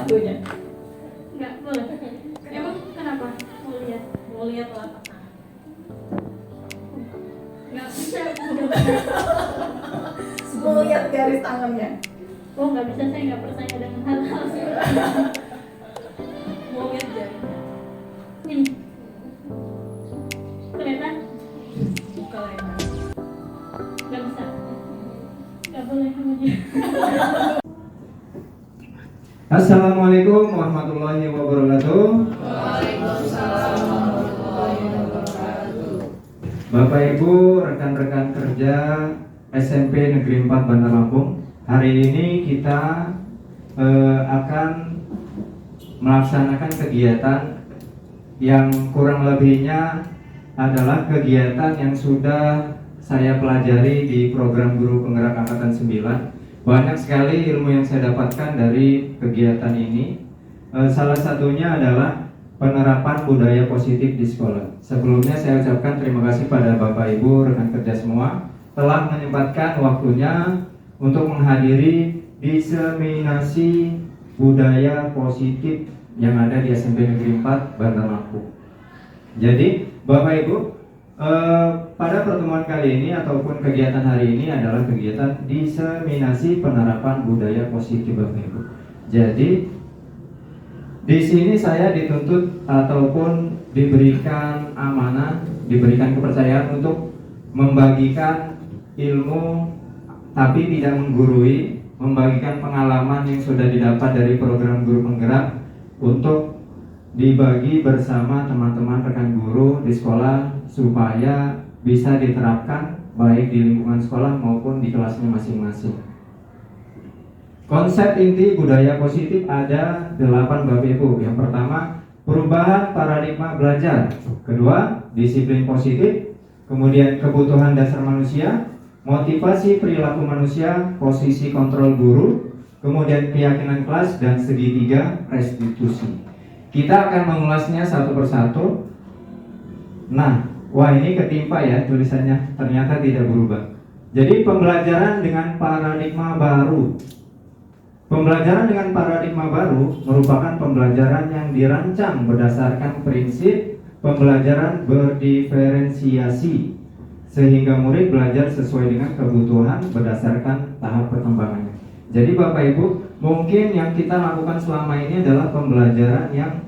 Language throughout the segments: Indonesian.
lagunya. Enggak boleh. Emang kenapa? Mau lihat telapak tangan. Enggak bisa. Mau lihat garis tangannya. Oh nggak bisa, saya nggak percaya dengan hal-hal seperti itu. Mau lihat jarinya. Ini. Kelihatan? Buka lebar. Nggak bisa. Nggak boleh namanya. Assalamualaikum warahmatullahi wabarakatuh. Waalaikumsalam warahmatullahi wabarakatuh. Bapak Ibu, rekan-rekan kerja SMP Negeri 4 Bandar Lampung, hari ini kita akan melaksanakan kegiatan yang kurang lebihnya adalah kegiatan yang sudah saya pelajari di program Guru Penggerak Angkatan 9. Banyak sekali ilmu yang saya dapatkan dari kegiatan ini. Salah satunya adalah penerapan budaya positif di sekolah. Sebelumnya saya ucapkan terima kasih pada Bapak Ibu rekan kerja semua telah menyempatkan waktunya untuk menghadiri diseminasi budaya positif yang ada di SMP Negeri 4 Bandar Lampung. Jadi Bapak Ibu, pada pertemuan kali ini ataupun kegiatan hari ini adalah kegiatan diseminasi penerapan budaya positif Bapak Ibu. Jadi di sini saya dituntut ataupun diberikan amanah, diberikan kepercayaan untuk membagikan ilmu tapi tidak menggurui, membagikan pengalaman yang sudah didapat dari program Guru Penggerak untuk dibagi bersama teman-teman rekan guru di sekolah supaya bisa diterapkan baik di lingkungan sekolah maupun di kelasnya masing-masing. Konsep inti budaya positif ada 8 Bapak Ibu. Yang pertama, perubahan paradigma belajar. Kedua, disiplin positif. Kemudian kebutuhan dasar manusia, motivasi perilaku manusia, posisi kontrol guru, kemudian keyakinan kelas, dan segitiga restitusi. Kita akan mengulasnya satu persatu. Nah, wah ini ketimpa ya tulisannya, ternyata tidak berubah. Jadi pembelajaran dengan paradigma baru. Pembelajaran dengan paradigma baru merupakan pembelajaran yang dirancang berdasarkan prinsip pembelajaran berdiferensiasi, sehingga murid belajar sesuai dengan kebutuhan berdasarkan tahap perkembangannya. Jadi Bapak Ibu, mungkin yang kita lakukan selama ini adalah pembelajaran yang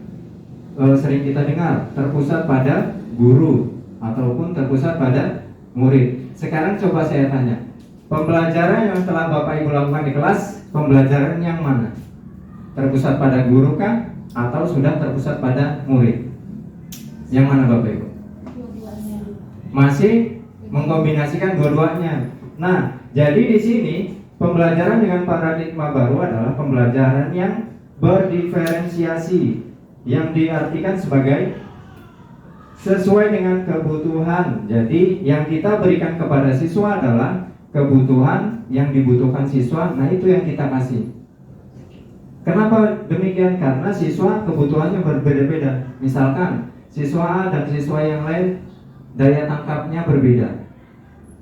sering kita dengar, terpusat pada guru ataupun terpusat pada murid. Sekarang coba saya tanya, pembelajaran yang telah Bapak Ibu lakukan di kelas, pembelajaran yang mana? Terpusat pada guru kah? Atau sudah terpusat pada murid? Yang mana Bapak Ibu? Masih mengkombinasikan dua-duanya. Nah, jadi di sini pembelajaran dengan paradigma baru adalah pembelajaran yang berdiferensiasi, yang diartikan sebagai sesuai dengan kebutuhan. Jadi yang kita berikan kepada siswa adalah kebutuhan yang dibutuhkan siswa. Nah itu yang kita kasih. Kenapa demikian? Karena siswa kebutuhannya berbeda-beda. Misalkan siswa A dan siswa yang lain daya tangkapnya berbeda.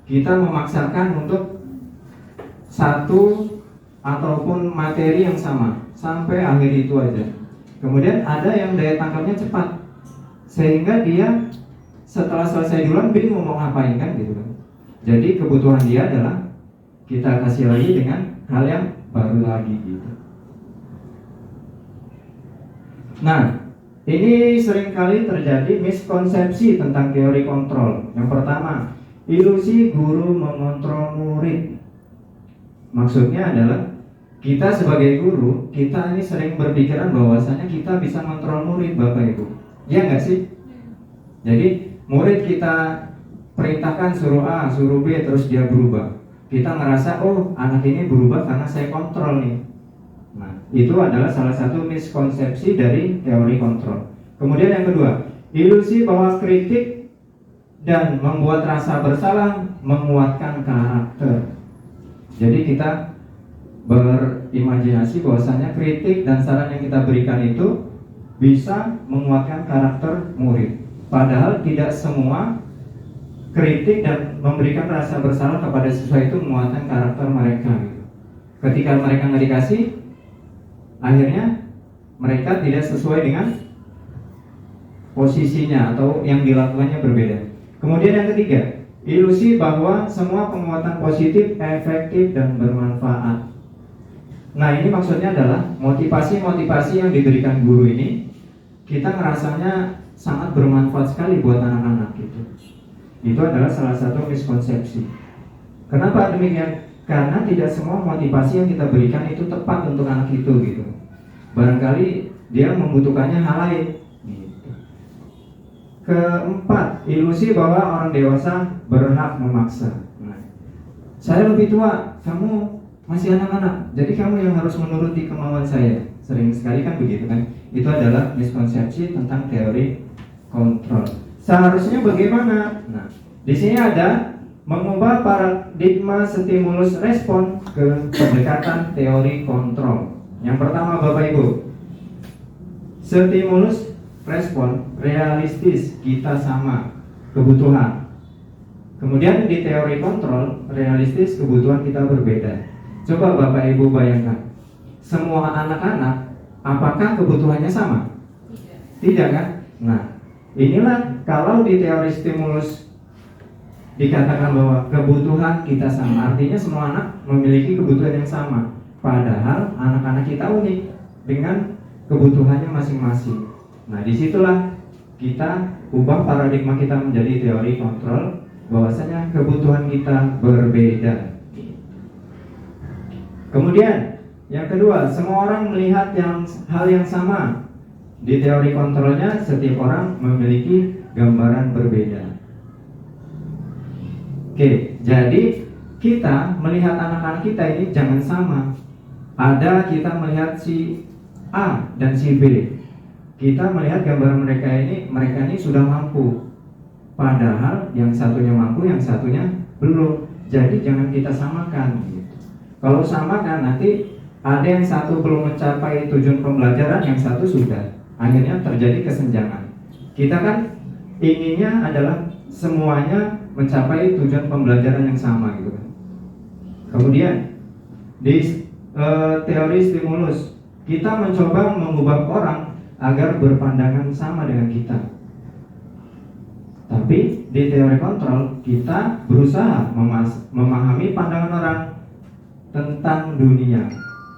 Kita memaksakan untuk satu ataupun materi yang sama sampai akhir itu aja. Kemudian ada yang daya tangkapnya cepat, sehingga dia setelah selesai duluan bingung mau ngapain kan gitu kan. Jadi kebutuhan dia adalah kita kasih lagi dengan hal yang baru lagi gitu. Nah, ini seringkali terjadi miskonsepsi tentang teori kontrol. Yang pertama, ilusi guru mengontrol murid. Maksudnya adalah kita sebagai guru, kita ini sering berpikiran bahwasanya kita bisa mengontrol murid Bapak Ibu. Iya nggak sih? Jadi murid kita perintahkan suruh A, suruh B, terus dia berubah. Kita ngerasa, oh anak ini berubah karena saya kontrol nih. Nah, itu adalah salah satu miskonsepsi dari teori kontrol. Kemudian yang kedua, ilusi bahwa kritik dan membuat rasa bersalah menguatkan karakter. Jadi kita berimajinasi bahwasanya kritik dan saran yang kita berikan itu bisa menguatkan karakter murid. Padahal tidak semua kritik dan memberikan rasa bersalah kepada siswa itu menguatkan karakter mereka gitu. Ketika mereka nggak dikasih, akhirnya mereka tidak sesuai dengan posisinya atau yang dilakukannya berbeda. Kemudian yang ketiga, ilusi bahwa semua penguatan positif efektif dan bermanfaat. Nah, ini maksudnya adalah motivasi-motivasi yang diberikan guru ini kita ngerasanya sangat bermanfaat sekali buat anak-anak gitu. Itu adalah salah satu miskonsepsi. Kenapa demikian? Karena tidak semua motivasi yang kita berikan itu tepat untuk anak itu gitu. Barangkali dia membutuhkannya hal lain gitu. Keempat, ilusi bahwa orang dewasa berhak memaksa. Nah, saya lebih tua, kamu masih anak-anak, jadi kamu yang harus menuruti kemauan saya. Sering sekali kan begitu kan. Itu adalah miskonsepsi tentang teori kontrol. Seharusnya bagaimana? Nah, di sini ada mengubah paradigma stimulus respon ke pendekatan teori kontrol. Yang pertama Bapak Ibu, stimulus respon realistis, kita sama kebutuhan. Kemudian di teori kontrol realistis, kebutuhan kita berbeda. Coba Bapak Ibu bayangkan, semua anak-anak apakah kebutuhannya sama? Tidak kan? Nah, inilah kalau di teori stimulus dikatakan bahwa kebutuhan kita sama, artinya semua anak memiliki kebutuhan yang sama. Padahal anak-anak kita unik dengan kebutuhannya masing-masing. Nah, disitulah kita ubah paradigma kita menjadi teori kontrol, bahwasanya kebutuhan kita berbeda. Kemudian yang kedua, semua orang melihat hal yang sama. Di teori kontrolnya setiap orang memiliki gambaran berbeda. Oke, jadi kita melihat anak-anak kita ini jangan sama. Ada kita melihat si A dan si B. Kita melihat gambaran mereka ini sudah mampu. Padahal yang satunya mampu, yang satunya belum. Jadi jangan kita samakan gitu. Kalau samakan nanti ada yang satu belum mencapai tujuan pembelajaran, yang satu sudah. Akhirnya terjadi kesenjangan. Kita kan inginnya adalah semuanya mencapai tujuan pembelajaran yang sama gitu kan. Kemudian di teori stimulus kita mencoba mengubah orang agar berpandangan sama dengan kita. Tapi di teori kontrol kita berusaha memahami pandangan orang tentang dunia.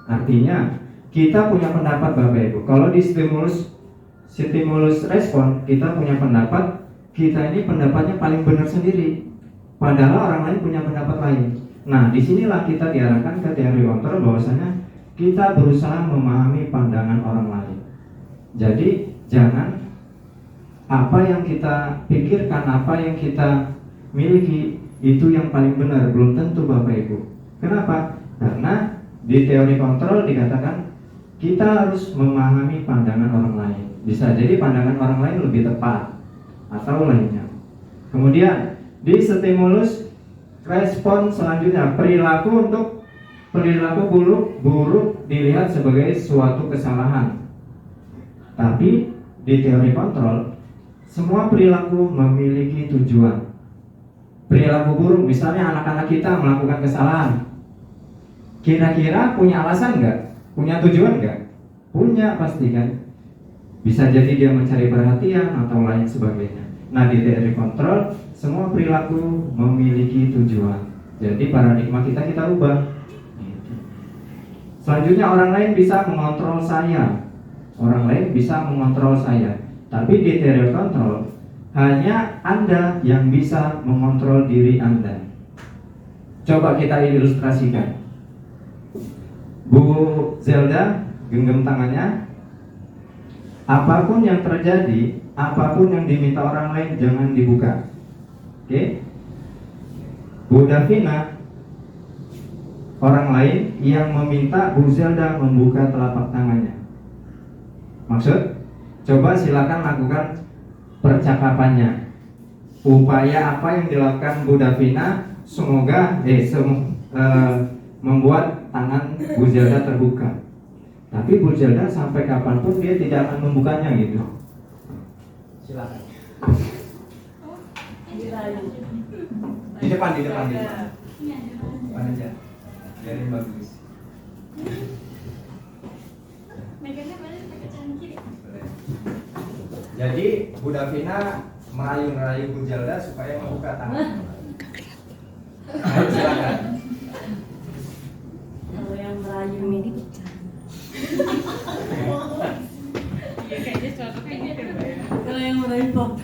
Artinya kita punya pendapat Bapak Ibu. Kalau di stimulus respon kita punya pendapat, kita ini pendapatnya paling benar sendiri, padahal orang lain punya pendapat lain. Nah, disinilah kita diarahkan ke teori kontrol, bahwasanya kita berusaha memahami pandangan orang lain. Jadi jangan apa yang kita pikirkan, apa yang kita miliki itu yang paling benar, belum tentu Bapak Ibu. Kenapa? Karena di teori kontrol dikatakan kita harus memahami pandangan orang lain. Bisa jadi pandangan orang lain lebih tepat atau lainnya. Kemudian di stimulus respon selanjutnya, perilaku buruk dilihat sebagai suatu kesalahan. Tapi di teori kontrol semua perilaku memiliki tujuan. Perilaku buruk, misalnya anak-anak kita melakukan kesalahan, kira-kira punya alasan nggak? Punya tujuan nggak? Punya pasti kan. Bisa jadi dia mencari perhatian atau lain sebagainya. Nah, di teori kontrol semua perilaku memiliki tujuan. Jadi paradigma kita ubah. Selanjutnya, orang lain bisa mengontrol saya. Orang lain bisa mengontrol saya. Tapi di teori kontrol hanya Anda yang bisa mengontrol diri Anda. Coba kita ilustrasikan. Bu Zelda genggam tangannya. Apapun yang terjadi, apapun yang diminta orang lain jangan dibuka. Oke? Bu Davina, orang lain yang meminta Bu Zelda membuka telapak tangannya. Maksud? Coba silakan lakukan percakapannya. Upaya apa yang dilakukan Bu Davina semoga membuat tangan Bu Zelda terbuka. Tapi Bu Zelda sampai kapanpun dia tidak akan membukanya gitu. Silakan. Di depan. Depan aja. Biarin bagus. Megangnya mana pakai Jadi Bu Davina merayu-rayu Bu Zelda supaya membuka tangan. Ayo silakan. Kalau yang merayu ini kalau yang merayu kok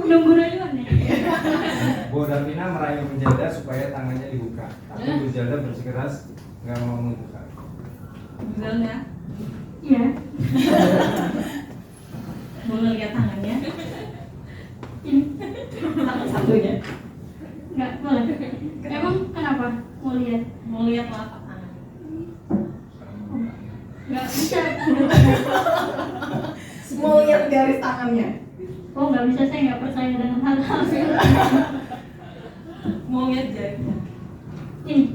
nunggu rayuan ya. Bu Davina merayu Bu Zelda supaya tangannya dibuka. Tapi Bu Zelda bersikeras nggak mau membuka. Zelda iya. Mau ngeliat tangannya satu-satunya nggak boleh. Emang kenapa mau lihat telapak tangan? Nggak bisa. Mau lihat garis tangannya. Oh nggak bisa, saya nggak percaya dengan hal-hal Mau lihat jarinya. ini.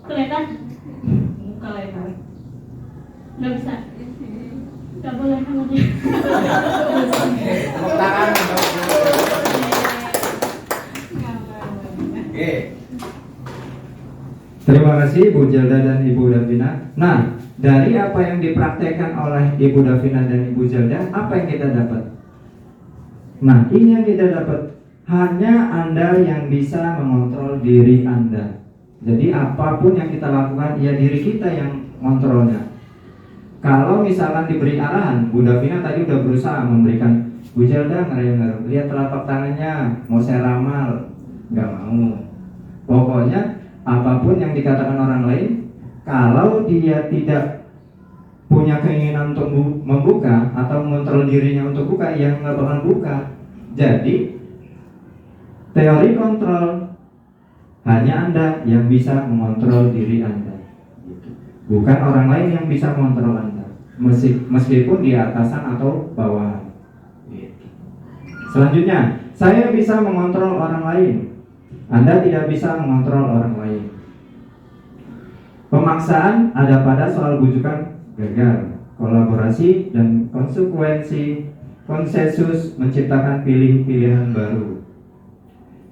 Kelihatan? Muka lebar. Nggak bisa. Nggak boleh namanya. Tepuk tangan. Oke. Terima kasih Bu Zelda dan Ibu Davina. Nah, dari apa yang dipraktekkan oleh Ibu Davina dan Ibu Zelda, apa yang kita dapat? Nah, ini yang kita dapat. Hanya Anda yang bisa mengontrol diri Anda. Jadi apapun yang kita lakukan, ya diri kita yang mengontrolnya. Kalau misalkan diberi arahan, Bu Davina tadi udah berusaha memberikan Bu Zelda ngerayu-ngerayu, lihat telapak tangannya, mau saya ramal, nggak mau. Pokoknya apapun yang dikatakan orang lain, kalau dia tidak punya keinginan untuk membuka atau mengontrol dirinya untuk buka, ya nggak bakal buka. Jadi teori kontrol, hanya Anda yang bisa mengontrol diri Anda, bukan orang lain yang bisa mengontrol Anda, meskipun di atasan atau bawahan. Selanjutnya, saya bisa mengontrol orang lain, Anda tidak bisa mengontrol orang lain. Pemaksaan ada pada soal bujukan gagal, kolaborasi dan konsekuensi, konsensus menciptakan pilihan baru.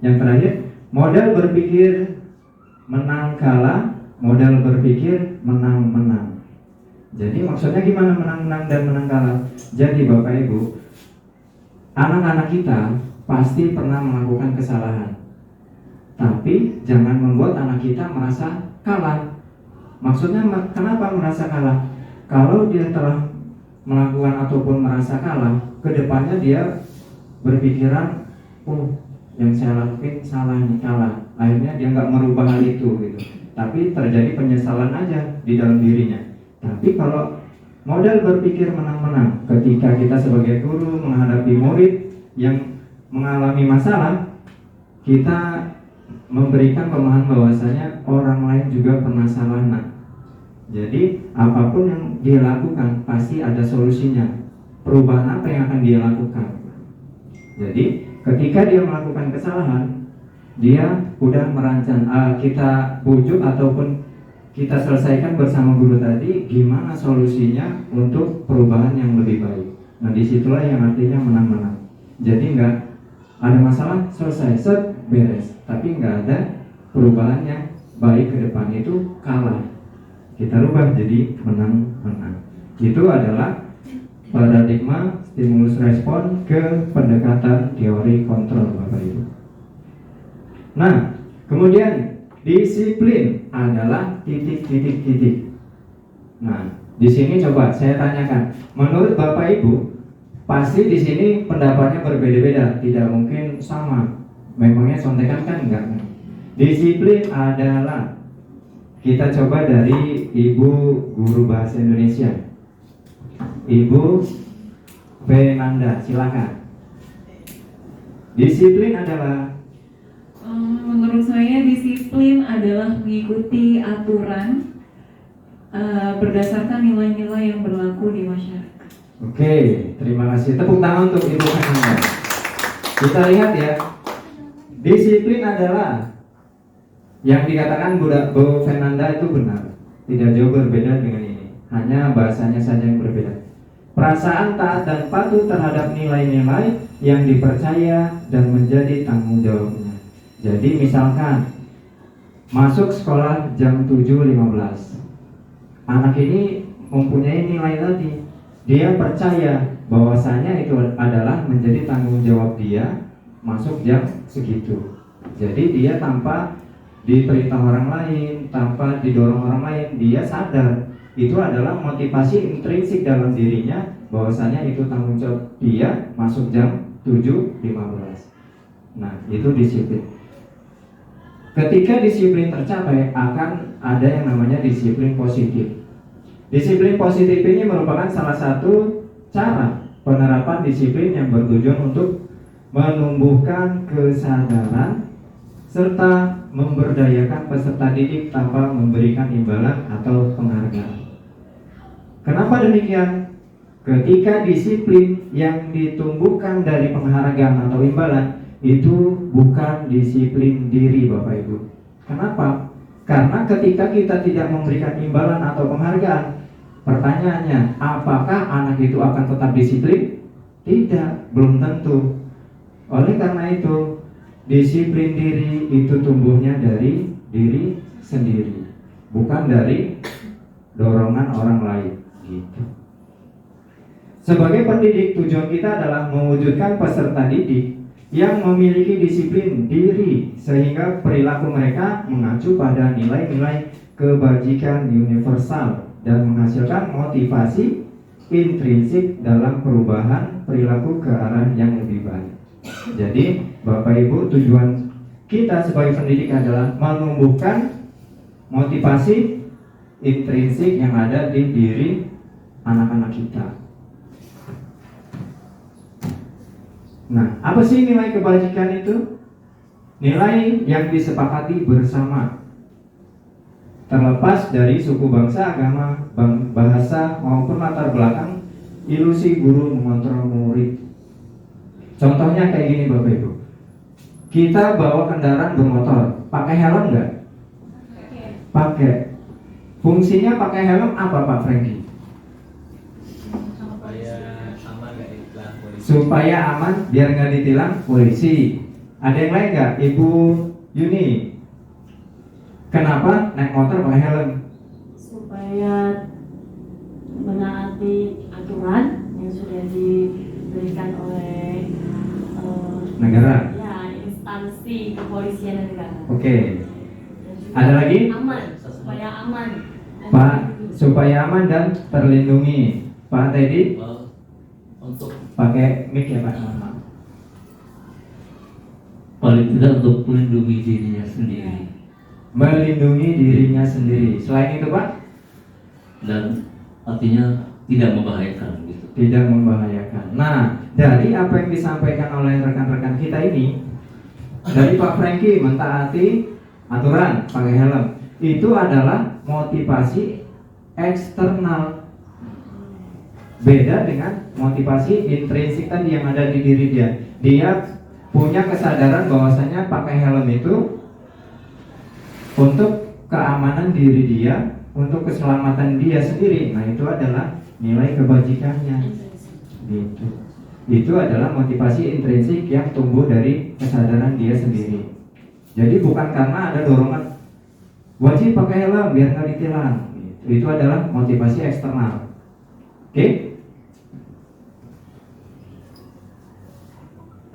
Yang terakhir, model berpikir menang kalah, model berpikir menang-menang. Jadi maksudnya gimana menang-menang dan menang kalah? Jadi Bapak Ibu, anak-anak kita pasti pernah melakukan kesalahan, tapi jangan membuat anak kita merasa kalah. Maksudnya kenapa merasa kalah? Kalau dia telah melakukan ataupun merasa kalah, kedepannya dia berpikiran, oh yang saya lakuin salah nih, kalah. Akhirnya dia nggak merubah hal itu gitu. Tapi terjadi penyesalan aja di dalam dirinya. Tapi kalau model berpikir menang-menang, ketika kita sebagai guru menghadapi murid yang mengalami masalah, kita memberikan pemahaman bahwasanya orang lain juga pernah salah. Nah, jadi apapun yang dia lakukan pasti ada solusinya. Perubahan apa yang akan dia lakukan? Jadi ketika dia melakukan kesalahan, dia udah merancang, kita bujuk ataupun kita selesaikan bersama guru tadi gimana solusinya untuk perubahan yang lebih baik. Nah, disitulah yang artinya menang-menang. Jadi nggak ada masalah, selesai, set, beres. Tapi nggak ada perubahan yang baik ke depan, itu kalah. Kita rubah jadi menang-menang. Itu adalah paradigma stimulus respon ke pendekatan teori kontrol, Bapak Ibu. Nah, kemudian disiplin adalah titik. Nah, di sini coba saya tanyakan, menurut Bapak Ibu, pasti di sini pendapatnya berbeda-beda, tidak mungkin sama. Memangnya sontekan kan enggak? Disiplin adalah, kita coba dari Ibu Guru Bahasa Indonesia, Ibu Fernanda, silakan. Disiplin adalah, menurut saya disiplin adalah mengikuti aturan berdasarkan nilai-nilai yang berlaku di masyarakat. Oke, terima kasih. Tepuk tangan untuk Ibu Fernanda. Kita lihat ya, disiplin adalah yang dikatakan Bu Fernanda itu benar, tidak jauh berbeda dengan ini, hanya bahasanya saja yang berbeda. Perasaan taat dan patuh terhadap nilai-nilai yang dipercaya dan menjadi tanggung jawabnya. Jadi misalkan masuk sekolah jam 7.15. Anak ini mempunyai nilai tadi. Dia percaya bahwasanya itu adalah menjadi tanggung jawab dia masuk jam segitu. Jadi dia tanpa diperintah orang lain, tanpa didorong orang lain, dia sadar itu adalah motivasi intrinsik dalam dirinya bahwasanya itu tanggung jawab dia masuk jam 7.15. Nah, itu disiplin. Ketika disiplin tercapai, akan ada yang namanya disiplin positif. Disiplin positif ini merupakan salah satu cara penerapan disiplin yang bertujuan untuk menumbuhkan kesadaran serta memberdayakan peserta didik tanpa memberikan imbalan atau penghargaan. Kenapa demikian? Ketika disiplin yang ditumbuhkan dari penghargaan atau imbalan itu bukan disiplin diri, Bapak Ibu. Kenapa? Karena ketika kita tidak memberikan imbalan atau penghargaan, pertanyaannya, apakah anak itu akan tetap disiplin? Tidak, belum tentu. Oleh karena itu, disiplin diri itu tumbuhnya dari diri sendiri, bukan dari dorongan orang lain. Gitu. Sebagai pendidik, tujuan kita adalah mewujudkan peserta didik yang memiliki disiplin diri sehingga perilaku mereka mengacu pada nilai-nilai kebajikan universal dan menghasilkan motivasi intrinsik dalam perubahan perilaku ke arah yang lebih baik. Jadi, Bapak Ibu, tujuan kita sebagai pendidik adalah menumbuhkan motivasi intrinsik yang ada di diri anak-anak kita. Nah, apa sih nilai kebajikan itu? Nilai yang disepakati bersama, terlepas dari suku, bangsa, agama, bahasa maupun latar belakang ilusi guru mengontrol murid. Contohnya kayak gini, Bapak Ibu. Kita bawa kendaraan bermotor, pakai helm nggak? Pakai. Fungsinya pakai helm apa, Pak Franky? Supaya aman, biar nggak ditilang polisi. Ada yang lain nggak, Ibu Yuni? Kenapa naik motor pakai helm? Supaya menaati aturan yang sudah diberikan oleh negara. Ya, instansi kepolisian dan negara. Oke. Ada lagi? Aman, supaya aman. Pak, supaya aman dan terlindungi. Pak Teddy? Untuk Pakai mic ya, Pak. Mohon maaf. paling tidak untuk melindungi dirinya sendiri Melindungi dirinya sendiri. Selain itu, Pak? dan artinya tidak membahayakan gitu. Tidak membahayakan. Nah, dari apa yang disampaikan oleh rekan-rekan kita ini, dari Pak Franky mentaati aturan pakai helm, itu adalah motivasi eksternal. Beda dengan motivasi intrinsik tadi yang ada di diri dia. Dia punya kesadaran bahwasanya pakai helm itu untuk keamanan diri dia, untuk keselamatan dia sendiri. Nah, itu adalah nilai kebajikannya. Gitu. Itu adalah motivasi intrinsik yang tumbuh dari kesadaran dia sendiri. Jadi bukan karena ada dorongan wajib pakai helm biar nggak ditilang. Gitu. Itu adalah motivasi eksternal. Oke?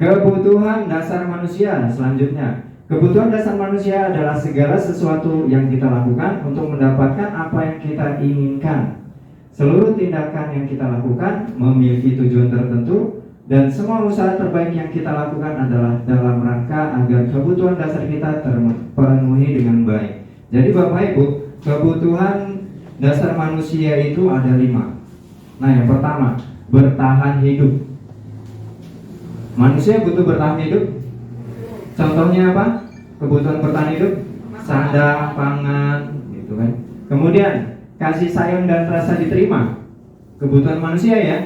Kebutuhan dasar manusia selanjutnya. Kebutuhan dasar manusia adalah segala sesuatu yang kita lakukan untuk mendapatkan apa yang kita inginkan. Seluruh tindakan yang kita lakukan memiliki tujuan tertentu dan semua usaha terbaik yang kita lakukan adalah dalam rangka agar kebutuhan dasar kita terpenuhi dengan baik. Jadi Bapak Ibu, kebutuhan dasar manusia itu ada 5. Nah, yang pertama, bertahan hidup. Manusia butuh bertahan hidup. Contohnya apa? Kebutuhan bertahan hidup, sandang, pangan, gitu kan. Kemudian kasih sayang dan rasa diterima. Kebutuhan manusia ya.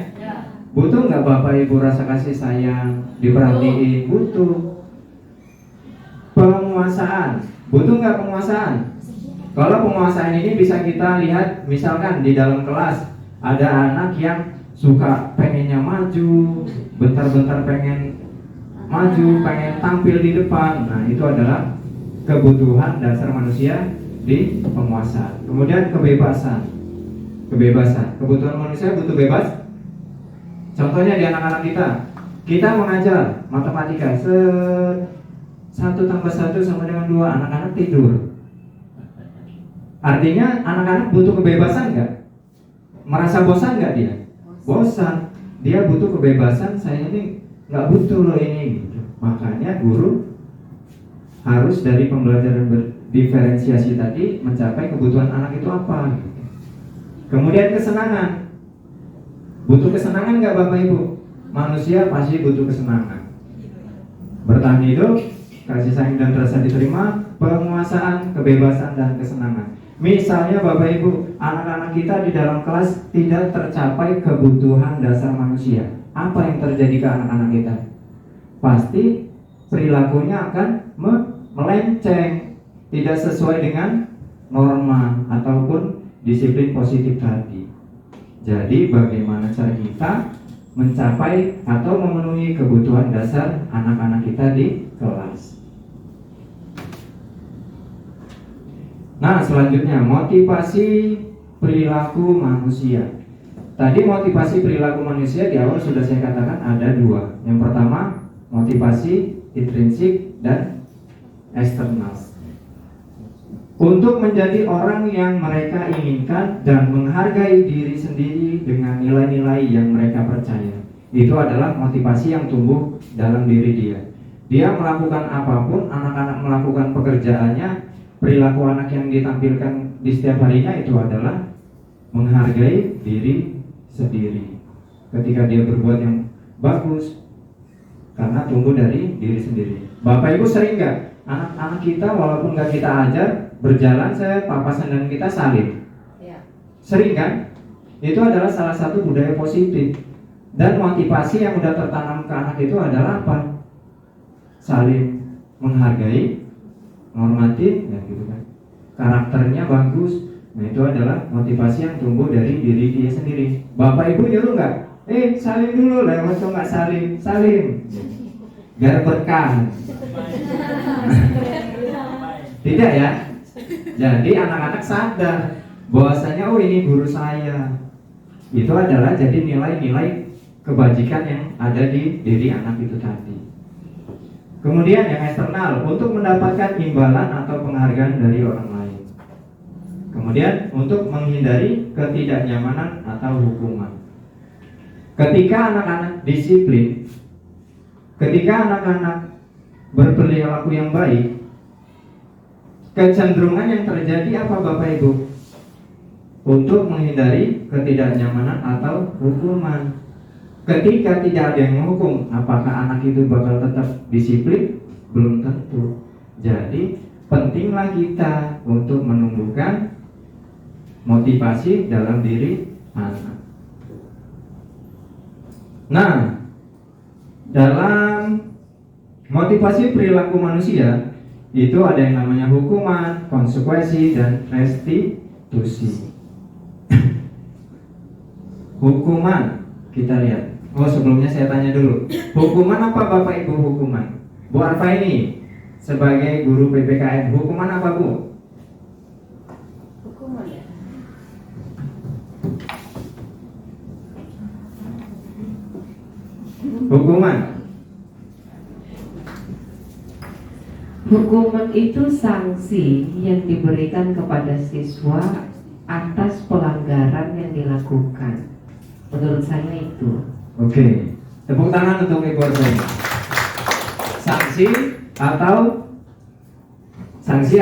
Butuh nggak Bapak Ibu rasa kasih sayang, diperhatiin? Butuh. Penguasaan. Butuh nggak penguasaan? Kalau penguasaan ini bisa kita lihat, misalkan di dalam kelas ada anak yang suka pengennya maju, bentar-bentar pengen maju, pengen tampil di depan. Nah, itu adalah kebutuhan dasar manusia di penguasaan. Kemudian kebebasan. Kebutuhan manusia butuh bebas. Contohnya di anak-anak kita mengajar matematika 1+1 sama dengan 2, anak-anak tidur. Artinya anak-anak butuh kebebasan nggak? Merasa bosan nggak dia? Bosan. Dia butuh kebebasan. Saya ini nggak butuh loh ini. Gitu. Makanya guru harus dari pembelajaran berdiferensiasi tadi mencapai kebutuhan anak itu apa. Gitu. Kemudian kesenangan. Butuh kesenangan nggak Bapak Ibu? Manusia pasti butuh kesenangan. Bertahan hidup, kasih sayang dan rasa diterima, penguasaan, kebebasan dan kesenangan. Misalnya Bapak Ibu, anak-anak kita di dalam kelas tidak tercapai kebutuhan dasar manusia. Apa yang terjadi ke anak-anak kita? Pasti perilakunya akan melenceng, tidak sesuai dengan norma ataupun disiplin positif tadi. Jadi bagaimana cara kita mencapai atau memenuhi kebutuhan dasar anak-anak kita di kelas? Nah, selanjutnya motivasi perilaku manusia. Tadi motivasi perilaku manusia di awal sudah saya katakan ada 2. Yang pertama, motivasi intrinsik dan eksternal. Untuk menjadi orang yang mereka inginkan dan menghargai diri sendiri dengan nilai-nilai yang mereka percaya. Itu adalah motivasi yang tumbuh dalam diri dia. Dia melakukan apapun, anak-anak melakukan pekerjaannya, perilaku anak yang ditampilkan di setiap harinya itu adalah menghargai diri sendiri. Ketika dia berbuat yang bagus, karena tumbuh dari diri sendiri. Bapak Ibu sering nggak anak-anak kita walaupun nggak kita ajar berjalan saya papasan dan kita salim? Ya. Sering kan? Itu adalah salah satu budaya positif. Dan motivasi yang sudah tertanam ke anak itu adalah apa? Saling menghargai, menghormati, ya gitu kan. Karakternya bagus. Nah itu adalah motivasi yang tumbuh dari diri dia sendiri. Bapak Ibu nyuruh nggak? Salim dulu, lewat kok nggak salim? Salim, biar berkah. Tidak ya? Jadi anak-anak sadar bahwasanya ini guru saya. Itu adalah jadi nilai-nilai kebajikan yang ada di diri anak itu tadi. Kemudian yang eksternal, untuk mendapatkan imbalan atau penghargaan dari orang lain. Kemudian untuk menghindari ketidaknyamanan atau hukuman. Ketika anak-anak disiplin, ketika anak-anak berperilaku yang baik, kecenderungan yang terjadi apa Bapak Ibu? Untuk menghindari ketidaknyamanan atau hukuman. Ketika tidak ada yang menghukum, apakah anak itu bakal tetap disiplin? Belum tentu. Jadi pentinglah kita untuk menumbuhkan motivasi dalam diri anak. Nah, dalam motivasi perilaku manusia itu ada yang namanya hukuman, konsekuensi, dan restitusi. Hukuman, kita lihat. Oh sebelumnya saya tanya dulu, hukuman apa Bapak Ibu hukuman? Bu Arfa ini sebagai guru PPKN, hukuman apa Bu? Hukuman ya. Hukuman. Hukuman itu sanksi yang diberikan kepada siswa atas pelanggaran yang dilakukan. Menurut saya itu. Oke, tepuk tangan untuk Ibu Arfa. Sanksi atau sanksi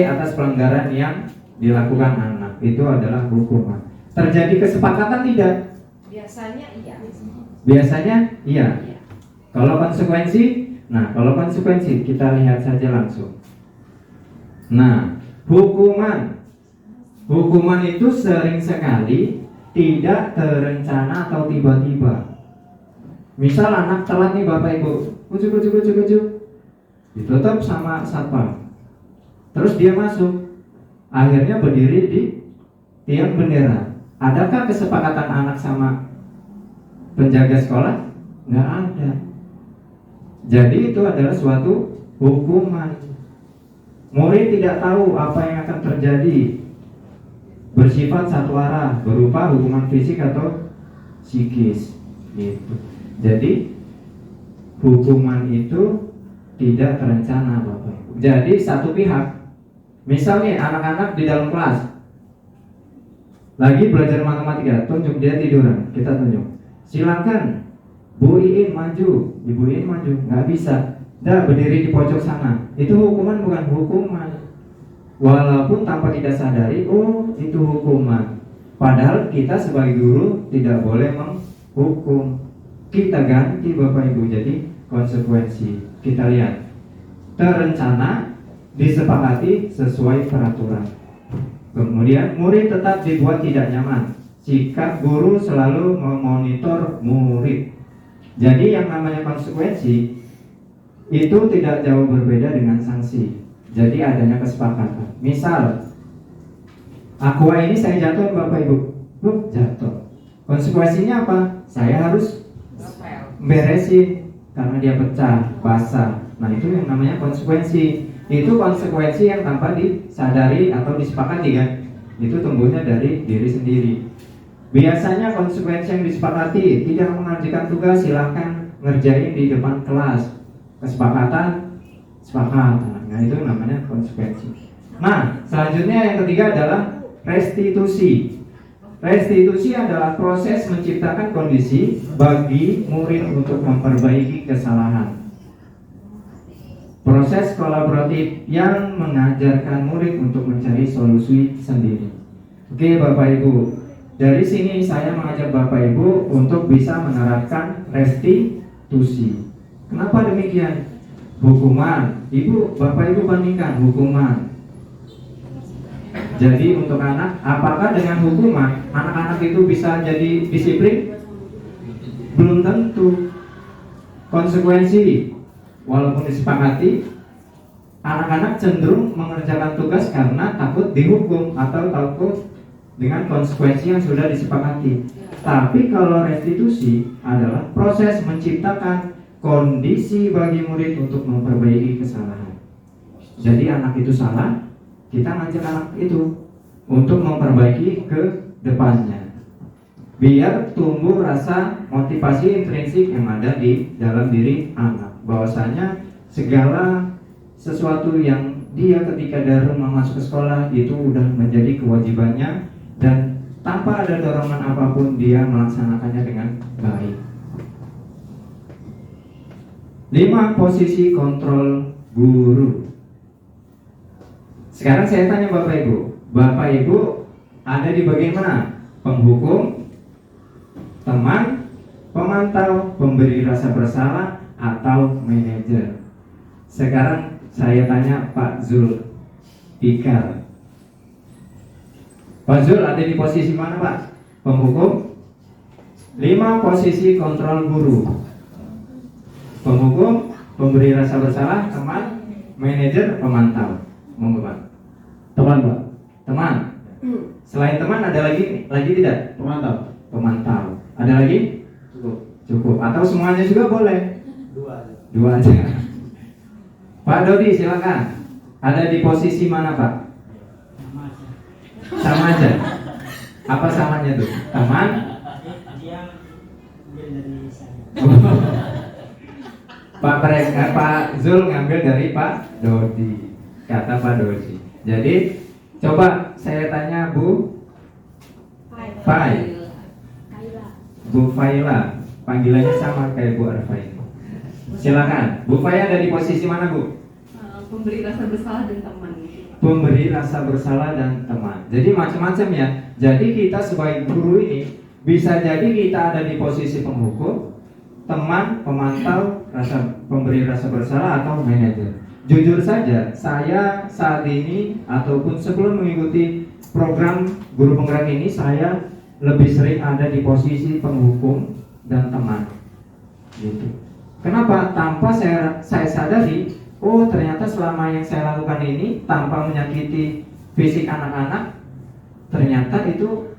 atas pelanggaran yang dilakukan anak itu adalah hukuman. Terjadi kesepakatan tidak? Biasanya iya. Biasanya iya. Kalau konsekuensi, kalau konsekuensi kita lihat saja langsung. Nah, hukuman itu sering sekali tidak terencana atau tiba-tiba. Misal anak telat nih Bapak Ibu, ujuk, ditutup sama satpam. Terus dia masuk, akhirnya berdiri di tiang bendera. Adakah kesepakatan anak sama penjaga sekolah? Nggak ada. Jadi itu adalah suatu hukuman. Murid tidak tahu apa yang akan terjadi, bersifat satu arah, berupa hukuman fisik atau psikis gitu. Jadi hukuman itu tidak terencana Bapak Ibu. Jadi satu pihak, misalnya anak-anak di dalam kelas lagi belajar matematika, tunjuk dia tiduran, kita tunjuk, silakan Bu Iin maju, Ibu Iin maju, nggak bisa, dah berdiri di pojok sana. Itu hukuman bukan hukuman, walaupun tanpa kita sadari, oh itu hukuman. Padahal kita sebagai guru tidak boleh menghukum. Kita ganti Bapak Ibu, jadi konsekuensi. Kita lihat, terencana, disepakati sesuai peraturan. Kemudian murid tetap dibuat tidak nyaman. Sikap guru selalu memonitor murid. Jadi yang namanya konsekuensi itu tidak jauh berbeda dengan sanksi. Jadi adanya kesepakatan. Misal, aqua ini saya jatuh Bapak Ibu, jatuh. Konsekuensinya apa? Saya harus beresin karena dia pecah, basah. Nah itu yang namanya konsekuensi. Itu konsekuensi yang tanpa disadari atau disepakati kan. Itu tumbuhnya dari diri sendiri. Biasanya konsekuensi yang disepakati, tidak mengerjakan tugas silahkan ngerjain di depan kelas. Kesepakatan, sepakat. Nah itu namanya konsekuensi. Nah selanjutnya yang ketiga adalah restitusi. Restitusi adalah proses menciptakan kondisi bagi murid untuk memperbaiki kesalahan. Proses kolaboratif yang mengajarkan murid untuk mencari solusi sendiri. Oke Bapak Ibu, dari sini saya mengajak Bapak Ibu untuk bisa menerapkan restitusi. Kenapa demikian? Hukuman, Ibu, Bapak Ibu bandingkan hukuman. Jadi untuk anak, apakah dengan hukuman anak-anak itu bisa jadi disiplin? Belum tentu. Konsekuensi, walaupun disepakati, anak-anak cenderung mengerjakan tugas karena takut dihukum atau takut dengan konsekuensi yang sudah disepakati. Tapi kalau restitusi adalah proses menciptakan kondisi bagi murid untuk memperbaiki kesalahan. Jadi anak itu salah, kita ngajak anak itu untuk memperbaiki ke depannya, biar tumbuh rasa motivasi intrinsik yang ada di dalam diri anak, bahwasanya segala sesuatu yang dia ketika dari rumah masuk ke sekolah itu udah menjadi kewajibannya dan tanpa ada dorongan apapun dia melaksanakannya dengan baik. 5 posisi kontrol guru. Sekarang saya tanya Bapak Ibu ada di bagian mana? Penghukum, teman, pemantau, pemberi rasa bersalah, atau manajer? Sekarang saya tanya Pak Zul Ikar. Pak Zul ada di posisi mana Pak? Penghukum. 5 posisi kontrol guru. Penghukum, pemberi rasa bersalah, teman, manajer, pemantau. Monggo Pak. Teman Pak. Teman. Selain teman ada lagi tidak? Pemantau. Pemantau. Ada lagi? Cukup. Atau semuanya juga boleh? 2 aja. Pak Dodi silakan. Ada di posisi mana Pak? Sama aja. Apa samanya tuh? Teman? Pak Zul ngambil dari Pak Dodi. Kata Pak Dodi. Jadi coba saya tanya Bu Bu Faila, panggilannya sama kayak Bu Arfain. Silakan, Bu Faila ada di posisi mana Bu? Pemberi rasa bersalah dan teman. Pemberi rasa bersalah dan teman. Jadi macam-macam ya. Jadi kita sebagai guru ini bisa jadi kita ada di posisi penghukum, teman, pemantau, pemberi rasa bersalah atau manajer. Jujur saja, saya saat ini ataupun sebelum mengikuti program guru penggerak ini, saya lebih sering ada di posisi penghukum dan teman. Gitu. Kenapa? Tanpa saya sadari, oh ternyata selama yang saya lakukan ini tanpa menyakiti fisik anak-anak, ternyata itu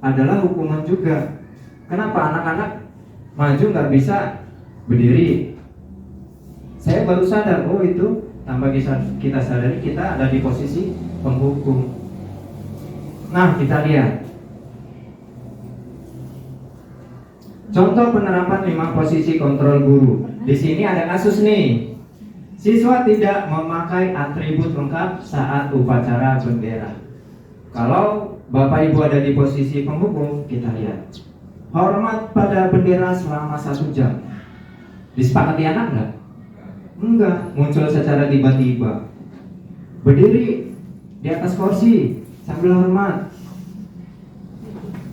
adalah hukuman juga. Kenapa? Anak-anak maju nggak bisa berdiri. Saya baru sadar, oh itu tanpa kita sadari kita ada di posisi penghukum. Nah, kita lihat contoh penerapan 5 posisi kontrol guru. Di sini ada kasus nih. Siswa tidak memakai atribut lengkap saat upacara bendera. Kalau Bapak Ibu ada di posisi penghukum, kita lihat. Hormat pada bendera selama 1 jam. Disepakati anak enggak? Enggak, muncul secara tiba-tiba. Berdiri di atas kursi sambil hormat.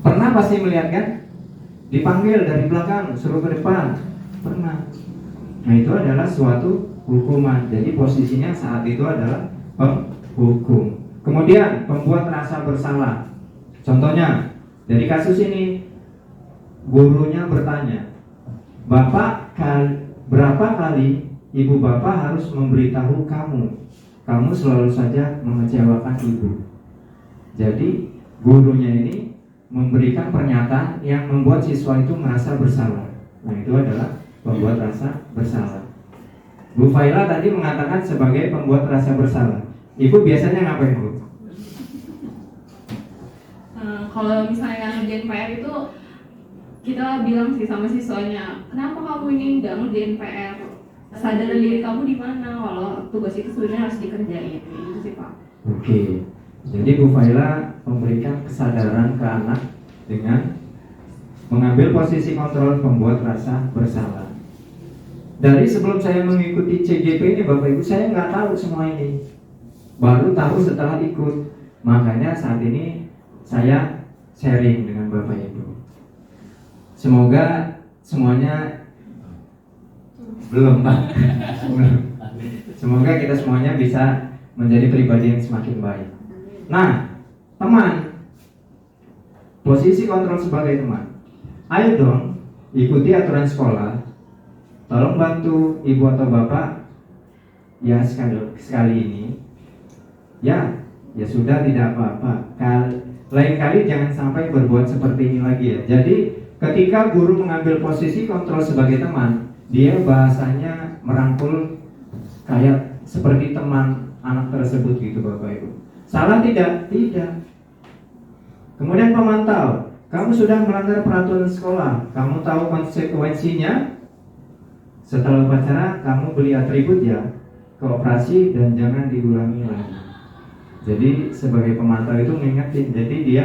Pernah pasti melihat kan? Dipanggil dari belakang, suruh ke depan. Pernah. Nah, itu adalah suatu hukuman. Jadi posisinya saat itu adalah penghukum. Kemudian pembuat rasa bersalah. Contohnya dari kasus ini, gurunya bertanya, Bapak, berapa kali ibu bapak harus memberitahu kamu? Kamu selalu saja mengecewakan ibu. Jadi gurunya ini memberikan pernyataan yang membuat siswa itu merasa bersalah. Nah, itu adalah pembuat rasa bersalah. Bu Faila tadi mengatakan sebagai pembuat rasa bersalah. Ibu biasanya ngapain, Bu? Kalau misalnya ngerjain PR itu kita bilang sih sama siswanya, kenapa kamu ini nggak ngerjain PR? Sadar diri kamu di mana kalau tugas itu sebenarnya harus dikerjain. Itu sih, Pak. Oke. Jadi Bu Faila memberikan kesadaran ke anak dengan mengambil posisi kontrol pembuat rasa bersalah. Dari sebelum saya mengikuti CGP ini, Bapak Ibu, saya nggak tahu semua ini. Baru tahu setelah ikut. Makanya saat ini saya sharing dengan Bapak Ibu. Semoga semuanya belum, Pak. Semoga kita semuanya bisa menjadi pribadi yang semakin baik. Nah, teman, posisi kontrol sebagai teman. Ayo dong, ikuti aturan sekolah. Tolong bantu ibu atau bapak. Ya sekali ini. Ya sudah, tidak apa-apa. Lain kali jangan sampai berbuat seperti ini lagi ya. Jadi ketika guru mengambil posisi kontrol sebagai teman, dia bahasanya merangkul kayak seperti teman anak tersebut gitu, Bapak Ibu. Salah tidak? Tidak. Kemudian pemantau, kamu sudah melanggar peraturan sekolah, kamu tahu konsekuensinya. Setelah upacara, kamu beli atribut ya, ke operasi dan jangan diulangi lagi. Jadi sebagai pemantau itu mengingatkan, jadi dia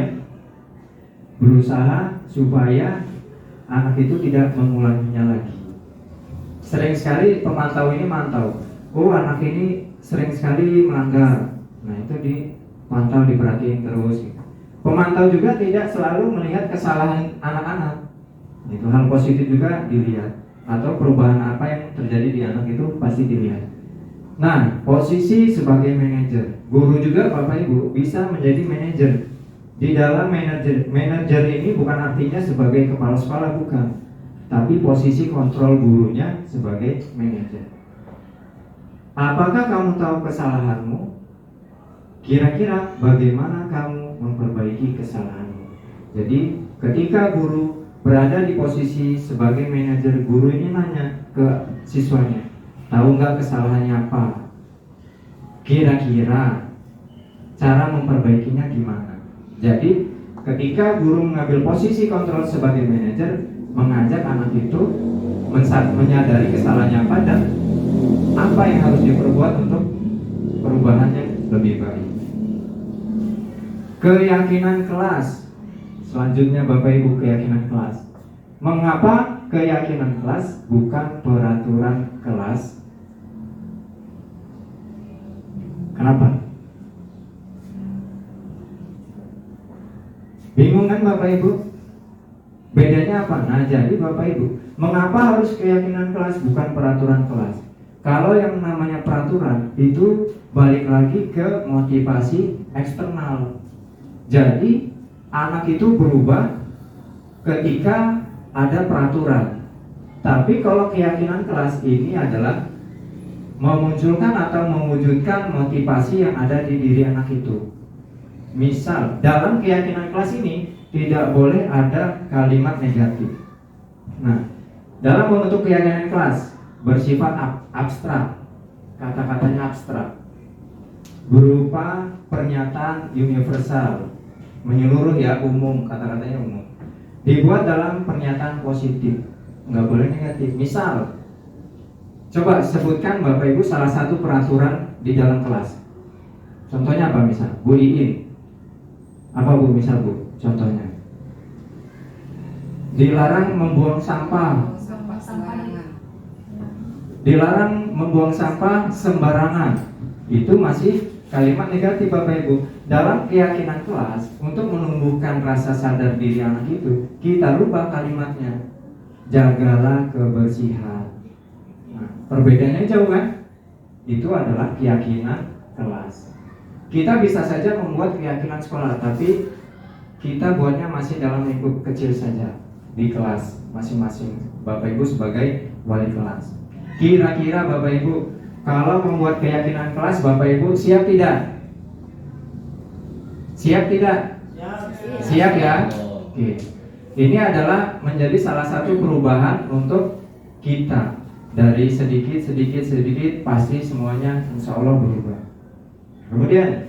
berusaha supaya anak itu tidak mengulanginya lagi. Sering sekali pemantau ini mantau, oh anak ini sering sekali melanggar. Nah, itu dipantau, diperhatiin terus. Pemantau juga tidak selalu melihat kesalahan anak-anak. Itu hal positif juga dilihat. Atau perubahan apa yang terjadi di anak itu pasti dilihat. Nah, posisi sebagai manajer. Guru juga, Bapak Ibu, bisa menjadi manajer. Di dalam manajer ini bukan artinya sebagai kepala sekolah, bukan. Tapi posisi kontrol gurunya sebagai manajer. Apakah kamu tahu kesalahanmu? Kira-kira bagaimana kamu memperbaiki kesalahanmu? Jadi ketika guru berada di posisi sebagai manajer, guru ini nanya ke siswanya, tahu nggak kesalahannya apa? Kira-kira cara memperbaikinya gimana? Jadi ketika guru mengambil posisi kontrol sebagai manajer, mengajak anak itu menyadari kesalahannya apa dan apa yang harus diperbuat untuk perubahannya lebih baik. Keyakinan kelas. Selanjutnya Bapak Ibu, keyakinan kelas. Mengapa keyakinan kelas bukan peraturan kelas? Kenapa? Bingung kan Bapak Ibu? Bedanya apa? Nah, jadi Bapak Ibu, mengapa harus keyakinan kelas bukan peraturan kelas? Kalau yang namanya peraturan itu balik lagi ke motivasi eksternal. Jadi anak itu berubah ketika ada peraturan. Tapi kalau keyakinan kelas ini adalah memunculkan atau mewujudkan motivasi yang ada di diri anak itu. Misal, dalam keyakinan kelas ini tidak boleh ada kalimat negatif. Nah, dalam membentuk keyakinan kelas bersifat abstrak. kata-katanya abstrak, berupa pernyataan universal, menyeluruh ya, umum, kata-katanya umum. Dibuat dalam pernyataan positif, nggak boleh negatif. Misal, coba sebutkan Bapak Ibu salah satu peraturan di dalam kelas. Contohnya apa misal? Bu Iin. Apa Bu misal Bu? Contohnya. Dilarang membuang sampah. Dilarang membuang sampah sembarangan. Itu masih kalimat negatif Bapak Ibu. Dalam keyakinan kelas, untuk menumbuhkan rasa sadar diri anak itu, kita rubah kalimatnya. Jagalah kebersihan. Nah, perbedaannya jauh kan? Itu adalah keyakinan kelas. Kita bisa saja membuat keyakinan sekolah, tapi kita buatnya masih dalam lingkup kecil saja di kelas masing-masing. Bapak Ibu sebagai wali kelas. Kira-kira Bapak Ibu, kalau membuat keyakinan kelas, Bapak Ibu siap tidak? Siap tidak? Siap ya? Oke. Ini adalah menjadi salah satu perubahan untuk kita. Dari sedikit pasti semuanya insya Allah berubah. Kemudian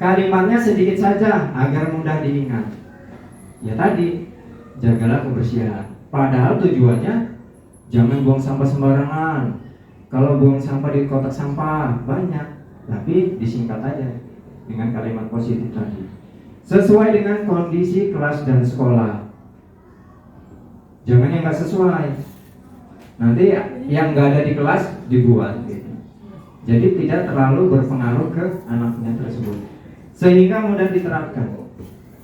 kalimatnya sedikit saja agar mudah diingat. Ya tadi, jagalah kebersihan. Padahal tujuannya jangan buang sampah sembarangan. Kalau buang sampah di kotak sampah banyak, tapi disingkat aja dengan kalimat positif tadi. Sesuai dengan kondisi kelas dan sekolah. Jangan yang nggak sesuai. Nanti yang nggak ada di kelas dibuat. Gitu. Jadi tidak terlalu berpengaruh ke anaknya tersebut, sehingga mudah diterapkan.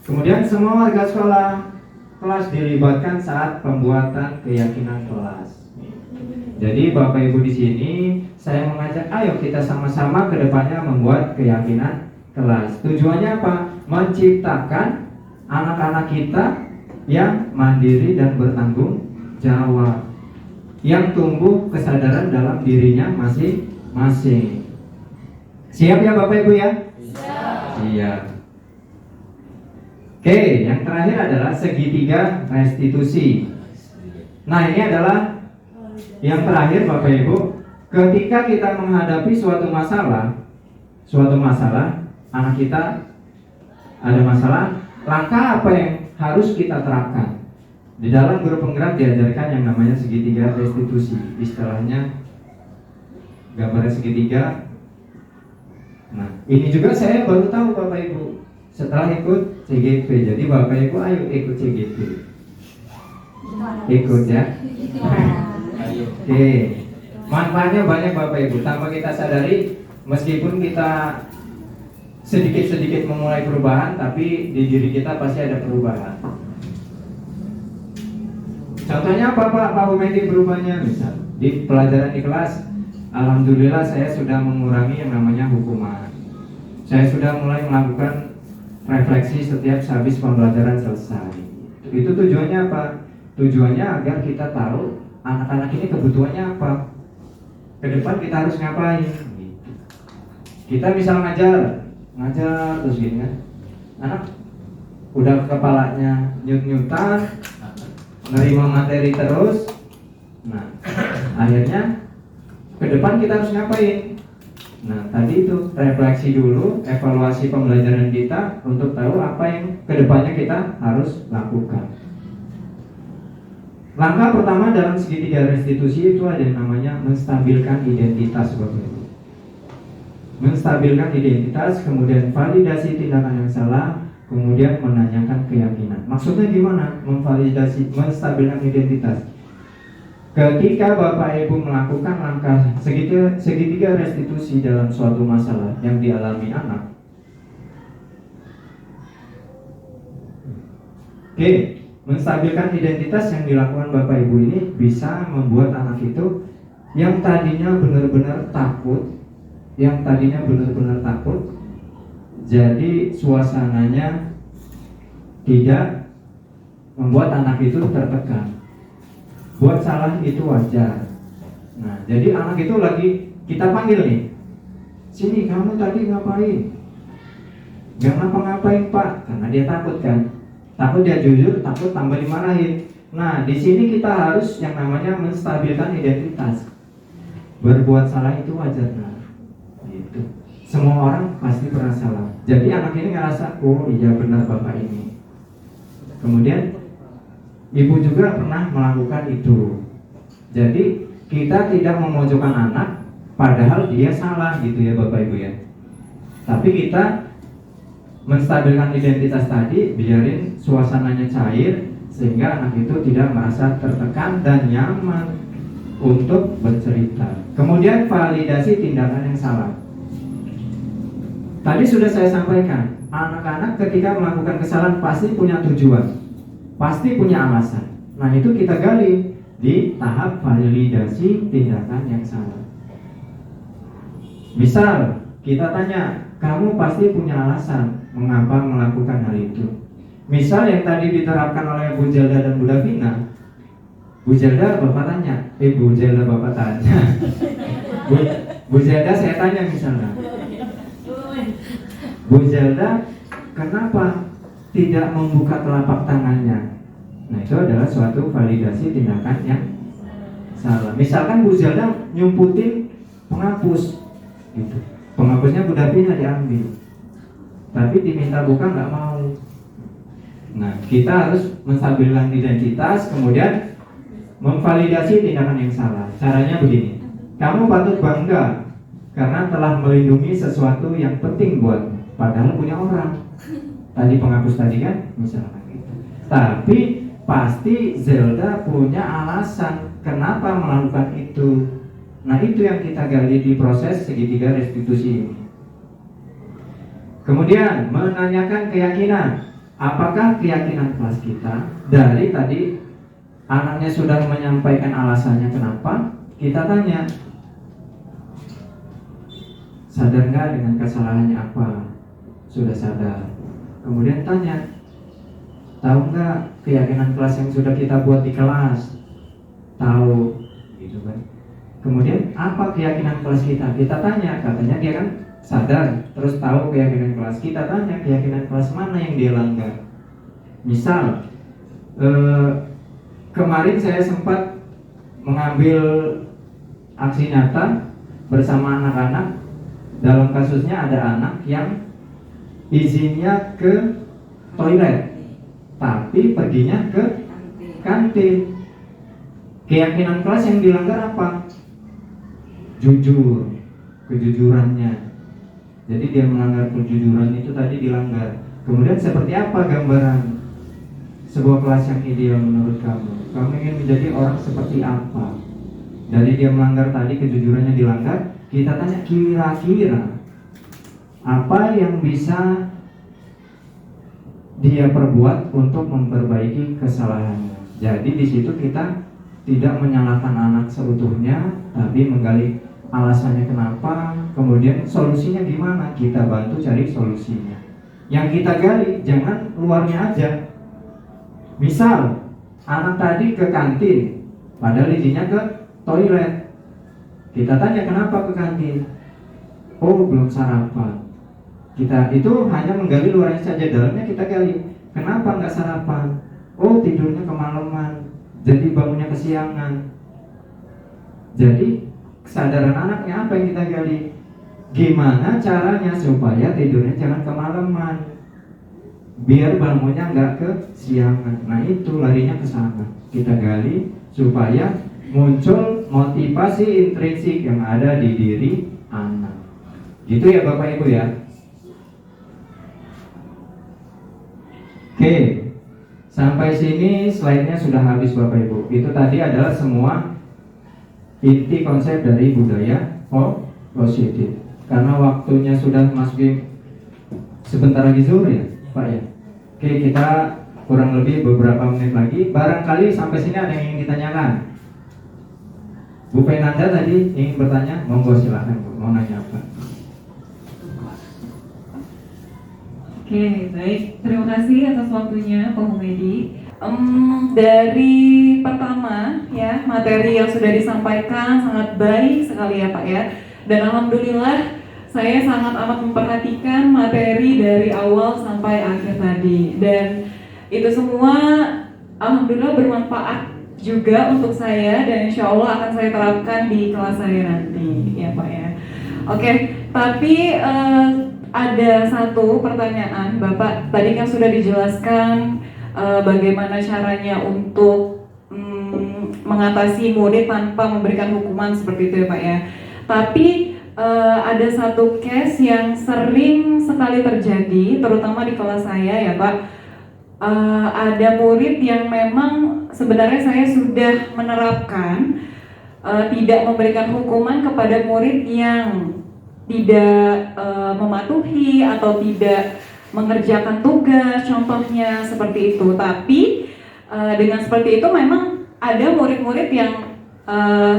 Kemudian semua warga sekolah kelas dilibatkan saat pembuatan keyakinan kelas. Jadi Bapak Ibu di sini saya mengajak, ayo kita sama-sama ke depannya membuat keyakinan kelas. Tujuannya apa? Menciptakan anak-anak kita yang mandiri dan bertanggung jawab, yang tumbuh kesadaran dalam dirinya masing-masing. Siap ya Bapak Ibu ya? Siap. Oke, yang terakhir adalah segitiga restitusi. Nah, ini adalah yang terakhir Bapak Ibu. Ketika kita menghadapi suatu masalah, anak kita ada masalah, langkah apa yang harus kita terapkan? Di dalam guru penggerak diajarkan yang namanya segitiga restitusi. Istilahnya gambarnya segitiga. Nah, ini juga saya baru tahu Bapak Ibu setelah ikut CGP. Jadi Bapak Ibu ayo ikut CGP. Ikut ya. Oke. Manfaatnya banyak Bapak Ibu. Tanpa kita sadari, meskipun kita sedikit-sedikit memulai perubahan, tapi di diri kita pasti ada perubahan. Contohnya apa Pak Humedi berubahnya? Misal di pelajaran di kelas, alhamdulillah saya sudah mengurangi yang namanya hukuman. Saya sudah mulai melakukan refleksi setiap habis pembelajaran selesai. Itu tujuannya apa? Tujuannya agar kita tahu anak-anak ini kebutuhannya apa. Ke depan kita harus ngapain? Kita misal ngajar terus gini kan, anak udah kepalanya nyut-nyutan, nerima materi terus. Nah, akhirnya ke depan kita harus ngapain? Nah, tadi itu refleksi dulu, evaluasi pembelajaran kita untuk tahu apa yang ke depannya kita harus lakukan. Langkah pertama dalam segitiga restitusi itu ada yang namanya menstabilkan identitas Bapak Ibu. Menstabilkan identitas, kemudian validasi tindakan yang salah, kemudian menanyakan keyakinan. Maksudnya gimana? Menstabilkan identitas. Ketika Bapak Ibu melakukan langkah segitiga restitusi dalam suatu masalah yang dialami anak, oke, menstabilkan identitas yang dilakukan Bapak Ibu ini bisa membuat anak itu yang tadinya benar-benar takut, jadi suasananya tidak membuat anak itu tertekan. Buat salah itu wajar. Nah, jadi anak itu lagi kita panggil nih, sini kamu tadi ngapain? Gak ngapa-ngapain Pak, karena dia takut kan. Takut dia jujur, takut tambah dimarahin. Nah, di sini kita harus yang namanya menstabilkan identitas. Berbuat salah itu wajar. Nah, Semua orang pasti pernah salah. Jadi anak ini ngerasa, oh iya benar bapak ini. Kemudian ibu juga pernah melakukan itu. Jadi kita tidak memojokkan anak, padahal dia salah gitu ya bapak ibu ya. Tapi kita menstabilkan identitas tadi, biarin suasananya cair, sehingga anak itu tidak merasa tertekan dan nyaman untuk bercerita. Kemudian validasi tindakan yang salah. Tadi sudah saya sampaikan, anak-anak ketika melakukan kesalahan pasti punya tujuan, pasti punya alasan. Nah itu kita gali di tahap validasi tindakan yang salah. Misal kita tanya, kamu pasti punya alasan mengapa melakukan hal itu. Misal yang tadi diterapkan oleh Bu Zelda dan Bu Davina, Bu Zelda bapak tanya, Bu Zelda bapak tanya, Bu Zelda saya tanya misalnya, Bu Zelda kenapa tidak membuka telapak tangannya? Nah itu adalah suatu validasi tindakan yang salah. Misalkan Bu Zelda nyumputin penghapus gitu. Penghapusnya Bu Davina diambil, tapi diminta buka nggak mau. Nah kita harus menstabilkan identitas, kemudian memvalidasi tindakan yang salah. Caranya begini, kamu patut bangga karena telah melindungi sesuatu yang penting buatmu, padahal punya orang. Tadi penghapus tadi kan, misalkan gitu. Tapi pasti Zelda punya alasan kenapa melakukan itu. Nah itu yang kita gali di proses segitiga restitusi ini. Kemudian menanyakan keyakinan. Apakah keyakinan kelas kita dari tadi anaknya sudah menyampaikan alasannya kenapa, kita tanya, sadar nggak dengan kesalahannya apa? Sudah sadar. Kemudian tanya, tahu nggak keyakinan kelas yang sudah kita buat di kelas? Tahu, gitu kan? Kemudian apa keyakinan kelas kita? Kita tanya, katanya dia kan sadar, terus tahu keyakinan kelas. Kita tanya keyakinan kelas mana yang dia langgar. Misal, kemarin saya sempat mengambil aksi nyata bersama anak-anak. Dalam kasusnya ada anak yang izinnya ke toilet, tapi perginya ke kantin. Keyakinan kelas yang dilanggar apa? Jujur, kejujurannya. Jadi dia melanggar kejujuran itu tadi dilanggar. Kemudian seperti apa gambaran sebuah kelas yang ideal menurut kamu? Kamu ingin menjadi orang seperti apa? Dari dia melanggar tadi, kejujurannya dilanggar, kita tanya kira-kira apa yang bisa dia perbuat untuk memperbaiki kesalahannya. Jadi di situ kita tidak menyalahkan anak seutuhnya, tapi menggali alasannya kenapa, kemudian solusinya gimana, kita bantu cari solusinya. Yang kita gali jangan luarnya aja. Misal anak tadi ke kantin, padahal izinnya ke toilet. Kita tanya kenapa ke kantin? Oh belum sarapan. Kita itu hanya menggali luarnya saja, dalamnya kita gali. Kenapa nggak sarapan? Oh tidurnya kemalaman, jadi bangunnya kesiangan. Jadi kesadaran anaknya apa yang kita gali? Gimana caranya supaya tidurnya jangan kemalaman, biar bangunnya nggak kesiangan. Nah itu larinya ke sana. Kita gali supaya muncul motivasi intrinsik yang ada di diri anak. Gitu ya Bapak Ibu ya. Oke, sampai sini slide-nya sudah habis Bapak Ibu. Itu tadi adalah semua inti konsep dari budaya positif. Karena waktunya sudah masukin sebentar lagi zuhur ya Pak ya. Oke, kita kurang lebih beberapa menit lagi. Barangkali sampai sini ada yang ingin ditanyakan. Bu Penanda tadi ingin bertanya, monggo silakan Bu, mau nanya apa? Oke, baik. Terima kasih atas waktunya Pak Humedi. Dari pertama ya, materi yang sudah disampaikan sangat baik sekali ya Pak ya. Dan alhamdulillah saya sangat amat memperhatikan materi dari awal sampai akhir tadi. Dan itu semua alhamdulillah bermanfaat juga untuk saya, dan insya Allah akan saya terapkan di kelas saya nanti ya Pak ya. Oke, Tapi ada satu pertanyaan, Bapak. Tadi kan sudah dijelaskan bagaimana caranya untuk mengatasi murid tanpa memberikan hukuman seperti itu ya Pak ya. Tapi ada satu case yang sering sekali terjadi, terutama di kelas saya ya Pak. Ada murid yang memang sebenarnya saya sudah menerapkan tidak memberikan hukuman kepada murid yang tidak mematuhi atau tidak mengerjakan tugas, contohnya seperti itu. Tapi dengan seperti itu memang ada murid-murid yang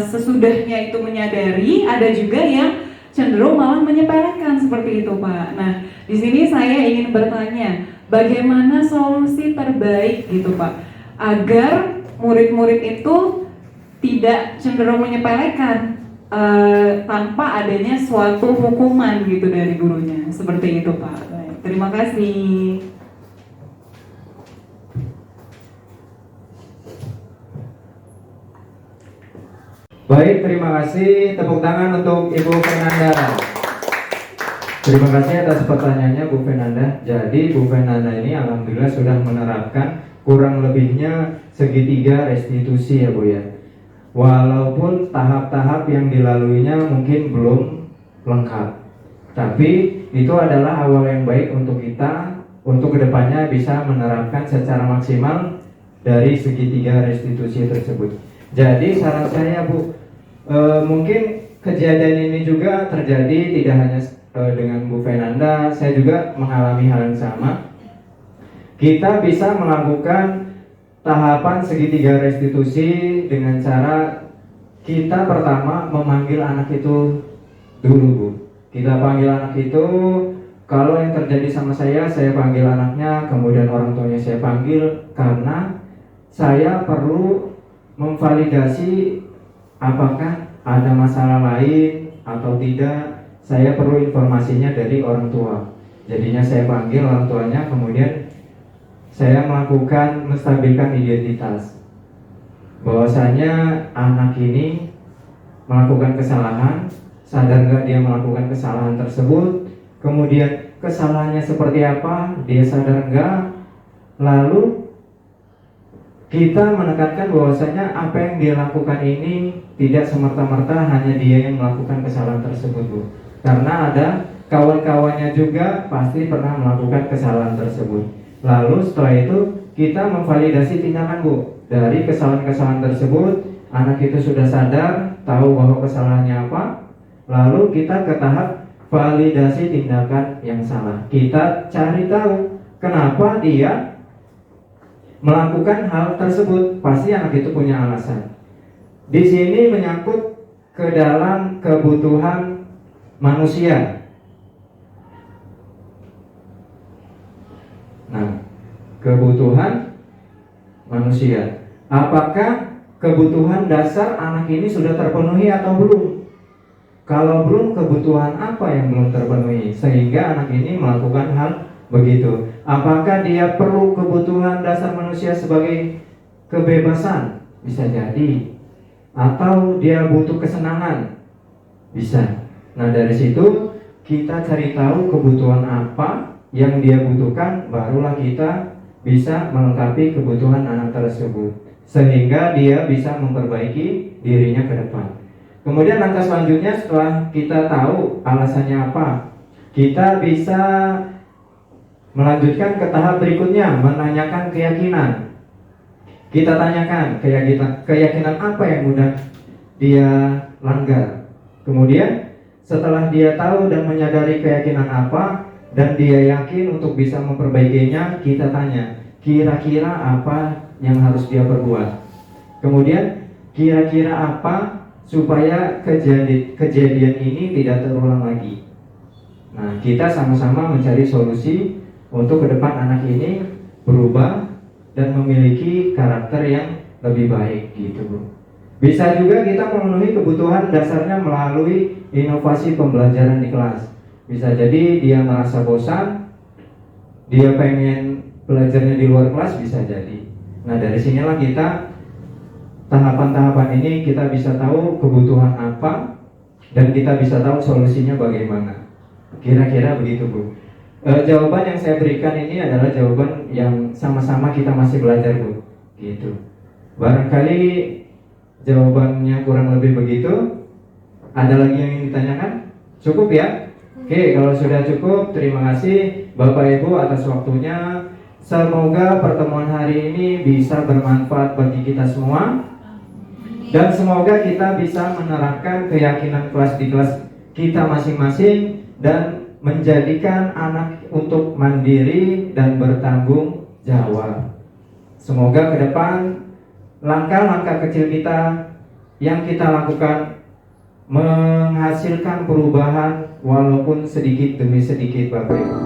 sesudahnya itu menyadari, ada juga yang cenderung malah menyepelekan seperti itu Pak. Nah di sini saya ingin bertanya, bagaimana solusi terbaik gitu Pak, agar murid-murid itu tidak cenderung menyepelekan tanpa adanya suatu hukuman gitu dari gurunya, seperti itu Pak. Baik, terima kasih. Baik, terima kasih. Tepuk tangan untuk Ibu Fernanda. Terima kasih atas pertanyaannya Bu Fernanda. Jadi Bu Fernanda ini alhamdulillah sudah menerapkan kurang lebihnya segitiga restitusi ya Bu ya. Walaupun tahap-tahap yang dilaluinya mungkin belum lengkap, tapi itu adalah awal yang baik untuk kita untuk kedepannya bisa menerapkan secara maksimal dari segitiga restitusi tersebut. Jadi saran saya Bu, mungkin kejadian ini juga terjadi tidak hanya dengan Bu Fernanda, saya juga mengalami hal yang sama. Kita bisa melakukan tahapan segitiga restitusi dengan cara kita pertama memanggil anak itu dulu Bu. Kita panggil anak itu, kalau yang terjadi sama saya panggil anaknya, kemudian orang tuanya saya panggil, karena saya perlu memvalidasi apakah ada masalah lain atau tidak. Saya perlu informasinya dari orang tua. Jadinya saya panggil orang tuanya, kemudian saya melakukan menstabilkan identitas bahwasanya anak ini melakukan kesalahan, sadar nggak dia melakukan kesalahan tersebut, kemudian kesalahannya seperti apa, dia sadar nggak, lalu kita menekankan bahwasanya apa yang dia lakukan ini tidak semerta-merta hanya dia yang melakukan kesalahan tersebut Bu, karena ada kawan-kawannya juga pasti pernah melakukan kesalahan tersebut. Lalu setelah itu kita memvalidasi tindakan Bu. Dari kesalahan-kesalahan tersebut, anak itu sudah sadar, tahu bahwa kesalahannya apa. Lalu kita ke tahap validasi tindakan yang salah. Kita cari tahu kenapa dia melakukan hal tersebut. Pasti anak itu punya alasan. Di sini menyangkut ke dalam kebutuhan manusia. Nah, kebutuhan manusia. Apakah kebutuhan dasar anak ini sudah terpenuhi atau belum? Kalau belum, kebutuhan apa yang belum terpenuhi sehingga anak ini melakukan hal begitu? Apakah dia perlu kebutuhan dasar manusia sebagai kebebasan? Bisa jadi. Atau dia butuh kesenangan? Bisa. Nah, dari situ kita cari tahu kebutuhan apa yang dia butuhkan, barulah kita bisa melengkapi kebutuhan anak tersebut sehingga dia bisa memperbaiki dirinya ke depan. Kemudian langkah selanjutnya setelah kita tahu alasannya apa, kita bisa melanjutkan ke tahap berikutnya, menanyakan keyakinan. Kita tanyakan keyakinan apa yang mudah dia langgar. Kemudian setelah dia tahu dan menyadari keyakinan apa dan dia yakin untuk bisa memperbaikinya, kita tanya, kira-kira apa yang harus dia perbuat. Kemudian, kira-kira apa supaya kejadian ini tidak terulang lagi. Nah, kita sama-sama mencari solusi untuk ke depan anak ini berubah dan memiliki karakter yang lebih baik gitu Bu. Bisa juga kita memenuhi kebutuhan dasarnya melalui inovasi pembelajaran di kelas. Bisa jadi dia merasa bosan, dia pengen belajarnya di luar kelas, bisa jadi. Nah, dari sinilah kita tahapan-tahapan ini kita bisa tahu kebutuhan apa dan kita bisa tahu solusinya bagaimana. Kira-kira begitu Bu. Jawaban yang saya berikan ini adalah jawaban yang sama-sama kita masih belajar Bu. Gitu. Barangkali jawabannya kurang lebih begitu. Ada lagi yang ingin ditanyakan? Cukup ya? Oke, kalau sudah cukup, terima kasih Bapak Ibu atas waktunya. Semoga pertemuan hari ini bisa bermanfaat bagi kita semua. Dan semoga kita bisa menerapkan keyakinan kelas di kelas kita masing-masing dan menjadikan anak untuk mandiri dan bertanggung jawab. Semoga ke depan langkah-langkah kecil kita yang kita lakukan menghasilkan perubahan walaupun sedikit demi sedikit Bapak Ibu.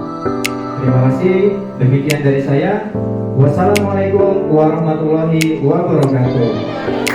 Terima kasih. Demikian dari saya. Wassalamualaikum warahmatullahi wabarakatuh.